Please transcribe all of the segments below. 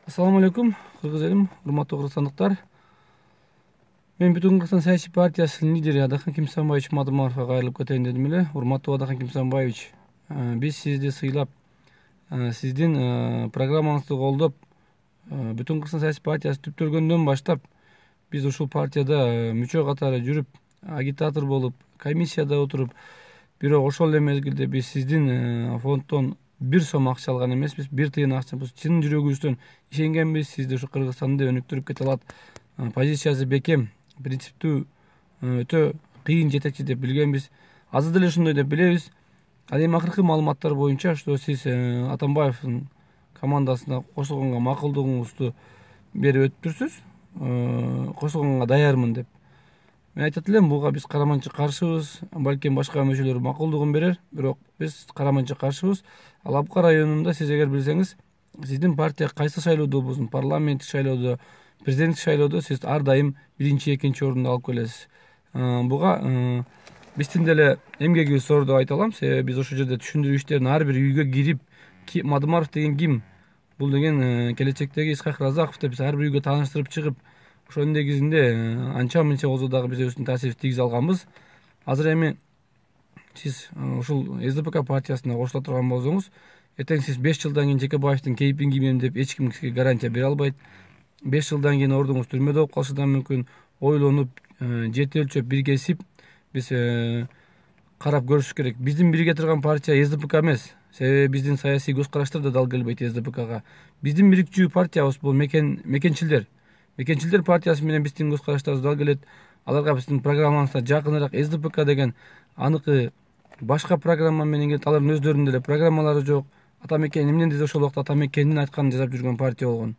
Assalamu алейкум, кыргыз элим, урматтуу кыргызстандыктар. Мен Бүтүн Кыргызстан саясий партиясынын лидери Адакан Кимсанбаевич Мадымаровго кайрылып кетейин дедим эле. Урматтуу Адакан Кимсанбаевич, биз сизди сыйлап, сиздин программаңызды колдоп, Бүтүн Кыргызстан саясий партиясы түптөлгөндөн баштап биз ушул партияда мүчө катары жүрүп, агитатор болуп, комиссияда отуруп, бирок ошол эле мезгилде биз сиздин фонддон бир сом акча алган эмеспиз, бир тыйын акча. Биз чын жүрөгүбүздөн ишенгенбиз, сизди ушу Кыргызстанды өнүктүрүп кете алат. Позициясы бекем, принциптүү, өтө кыйын жетекчи деп билгенбиз. Азыр деле ошондой деп билебиз. Ал эми акыркы маалыматтар боюнча, что сиз Атамбаевдин командасына кошулганга макулдугуңузду берип өтүптүрсүз. Кошулганга даярмын деп. Мен айтат элем, буга биз караманча каршыбыз, балким башка мүчөлөр макулдугун берер, бирок биз караманча каршыбыз. Ал Абка районунда сиз эгер билсеңиз, сиздин партия кайсы шайлоодо болсун, парламенттик шайлоодо, президенттик шайлоодо сиз ар дайым биринчи, экинчи орунду алып келесиз. Буга биздин деле эмгегибиз зор деп айта алам, себеби биз ошол жерде түшүндүрүү иштерин ар бир үйгө кирип, Мадымаров деген ким? Бул деген келечектеги Исхак Разаков деп биз ар бир үйгө тааныштырып чыгып, ошонун негизинде анча мынча болсо дагы биз өзүбүздүн таасирибизди тийгизе алганбыз. Азыр эми сиз ушул СДПК партиясына кошула турган болсоңуз, эртең сиз 5 жылдан кийин Жекебаевдин кейпин киймем деп эч ким сизге гарантия бере албайт. 5 жылдан кийин ордуңуз түрмөдө болуп калышы да мүмкүн. Ойлонуп, жети өлчөп биргесип биз карап көрүшүбүз керек. Биздин бирге турган партия СДПК эмес. Себеби биздин саясий көз караштар да дал келбейт СДПКга. Биздин бирикчүү партиябыз бул мекенчилдер. Мекенчилдер партиясы менен биздин көз караштарыбыз дал келет. Аларга биздин программабызда жакыныраак СДПК деген аныкы башка программа менен келет. Алардын өздөрүнүн деле программалары жок. Атамекен эмнен десе ошол убакта Атамекендин айтканын жасап жүргөн партия болгон.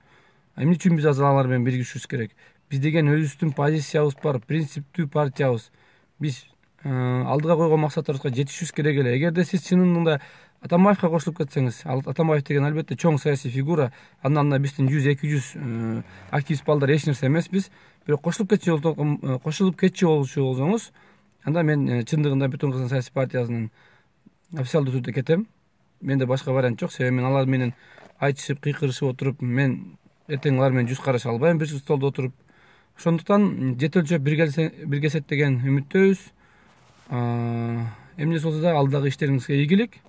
Эмне үчүн биз азыр алар менен биригишибиз керек? Биз деген өзүбүздүн позициябыз бар, принциптүү партиябыз. Биз алдыга койгон максаттарыбызга жетишибиз керек эле. Эгерде сиз чынында Атамбаевга кошулуп кетсеңиз, Атамбаев деген албетте чоң саясий фигура, андан да биздин 100-200 активист балдар эч нерсе эмес биз. Бирок кошулуп кетчү болчу болсоңуз, анда мен чындыгында Бүтүн Кыргызстан саясий партиясынын официалдуу түрдө кетем. Менде башка вариант жок, себеби мен алар менен айтышып, кыйкырышып отуруп, мен эртең алар менен жүз караша албайм бир столдо отуруп. Ошондуктан жети өлчөп биргесет деген үмүттөбүз. Эмне болсо да алдагы иштериңизге ийгилик.